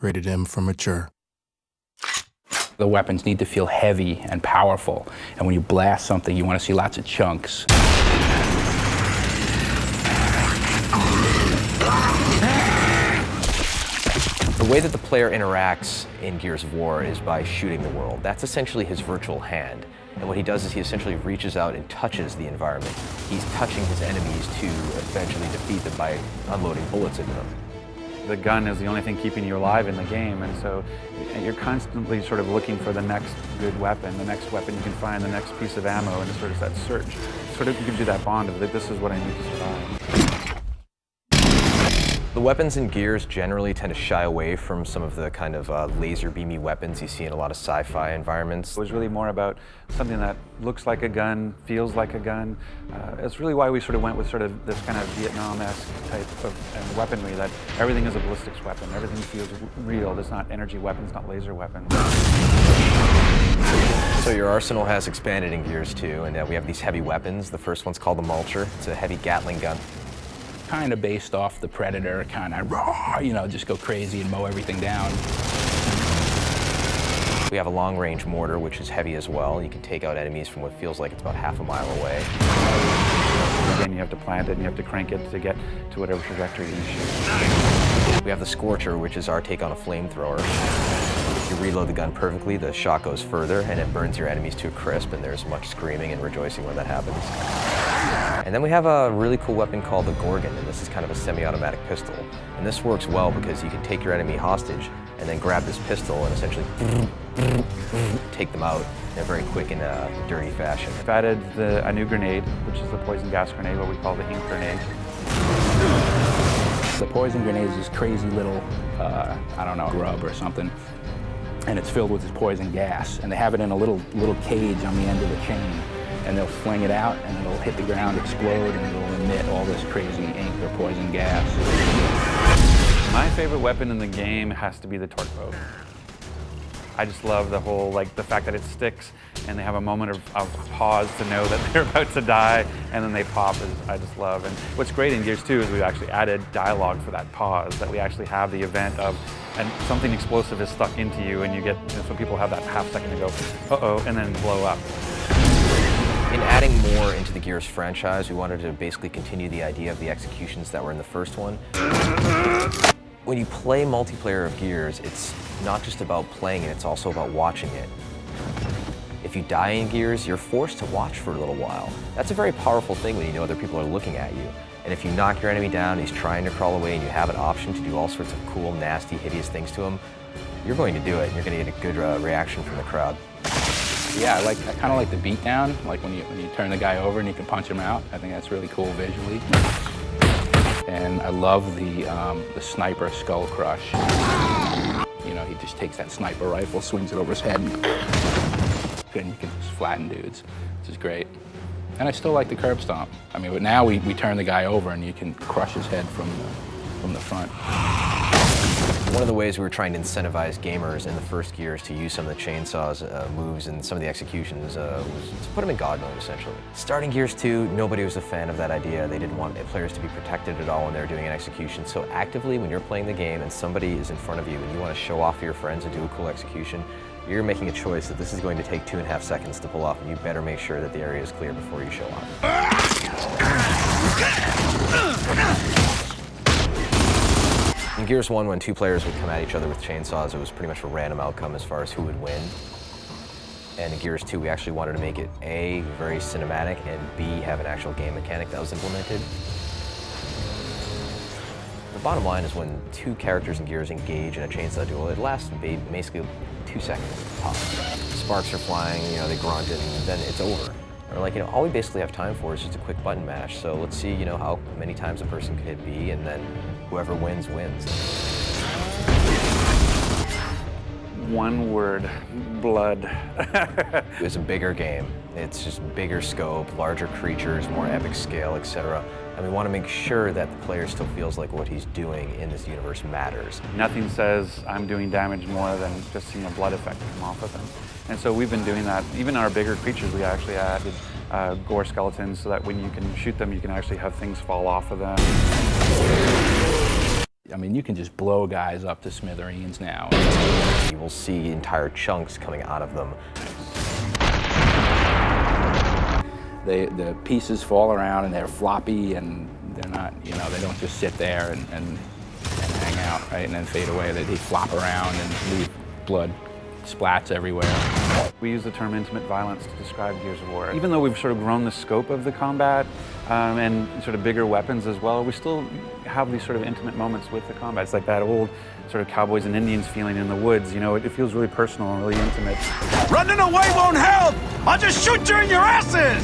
rated M for mature. The weapons need to feel heavy and powerful, and when you blast something, you want to see lots of chunks. The way that the player interacts in Gears of War is by shooting the world. That's essentially his virtual hand. And what he does is he essentially reaches out and touches the environment. He's touching his enemies to eventually defeat them by unloading bullets into them. The gun is the only thing keeping you alive in the game, and so you're constantly sort of looking for the next good weapon, the next weapon you can find, the next piece of ammo, and it's sort of that search. Sort of you can do that bond of that this is what I need to survive. The weapons in Gears generally tend to shy away from some of the kind of laser beamy weapons you see in a lot of sci-fi environments. It was really more about something that looks like a gun, feels like a gun. It's really why we sort of went with sort of this kind of Vietnam-esque type of weaponry, that everything is a ballistics weapon, everything feels real. It's not energy weapons, not laser weapons. So your arsenal has expanded in Gears 2, and we have these heavy weapons. The first one's called the Mulcher. It's a heavy Gatling gun. Kind of based off the Predator, kind of raw, you know, just go crazy and mow everything down. We have a long-range mortar, which is heavy as well. You can take out enemies from what feels like it's about half a mile away. Again, you have to plant it and you have to crank it to get to whatever trajectory you shoot. We have the Scorcher, which is our take on a flamethrower. If you reload the gun perfectly, the shot goes further and it burns your enemies to a crisp, and there's much screaming and rejoicing when that happens. And then we have a really cool weapon called the Gorgon, and this is kind of a semi-automatic pistol. And this works well because you can take your enemy hostage and then grab this pistol and essentially take them out in a very quick and dirty fashion. I've added a new grenade, which is the poison gas grenade, what we call the ink grenade. The poison grenade is this crazy little, I don't know, grub or something, and it's filled with this poison gas, and they have it in a little cage on the end of the chain, and they'll fling it out, and it'll hit the ground, explode, and it'll emit all this crazy ink or poison gas. My favorite weapon in the game has to be the torque bow. I just love the whole, the fact that it sticks and they have a moment of pause to know that they're about to die, and then they pop, I just love. And what's great in Gears 2 is we've actually added dialogue for that pause, that we actually have the event of, and something explosive is stuck into you, and you get, so people have that half second to go, uh-oh, and then blow up. In adding more into the Gears franchise, we wanted to basically continue the idea of the executions that were in the first one. When you play multiplayer of Gears, it's not just about playing it, it's also about watching it. If you die in Gears, you're forced to watch for a little while. That's a very powerful thing when you know other people are looking at you. And if you knock your enemy down, he's trying to crawl away, and you have an option to do all sorts of cool, nasty, hideous things to him, you're going to do it, and you're going to get a good reaction from the crowd. Yeah, I kind of like the beatdown, like when you turn the guy over and you can punch him out. I think that's really cool visually. And I love the sniper skull crush. You know, he just takes that sniper rifle, swings it over his head, and you can just flatten dudes, which is great. And I still like the curb stomp. I mean, but now we turn the guy over and you can crush his head from the front. One of the ways we were trying to incentivize gamers in the first Gears to use some of the chainsaws moves and some of the executions was to put them in God mode, essentially. Starting Gears 2, nobody was a fan of that idea. They didn't want players to be protected at all when they were doing an execution. So actively, when you're playing the game and somebody is in front of you and you want to show off for your friends and do a cool execution, you're making a choice that this is going to take 2.5 seconds to pull off, and you better make sure that the area is clear before you show off. In Gears 1, when two players would come at each other with chainsaws, it was pretty much a random outcome as far as who would win. And in Gears 2, we actually wanted to make it A, very cinematic, and B, have an actual game mechanic that was implemented. The bottom line is when two characters in Gears engage in a chainsaw duel, it lasts basically 2 seconds tops. Sparks are flying, you know, they grunt, and then it's over. Or all we basically have time for is just a quick button mash. So let's see, how many times a person could hit B, and then whoever wins, wins. One word, blood. It's a bigger game. It's just bigger scope, larger creatures, more epic scale, etc. And we want to make sure that the player still feels like what he's doing in this universe matters. Nothing says I'm doing damage more than just seeing a blood effect come off of them. And so we've been doing that. Even our bigger creatures, we actually added gore skeletons so that when you can shoot them, you can actually have things fall off of them. I mean, you can just blow guys up to smithereens now. You will see entire chunks coming out of them. The pieces fall around and they're floppy and they're not, you know, they don't just sit there and hang out, right, and then fade away. They flop around and leave blood splats everywhere. We use the term intimate violence to describe Gears of War. Even though we've sort of grown the scope of the combat and sort of bigger weapons as well, we still have these sort of intimate moments with the combat. It's like that old sort of cowboys and Indians feeling in the woods, you know, it feels really personal and really intimate. Running away won't help! I'll just shoot you in your asses!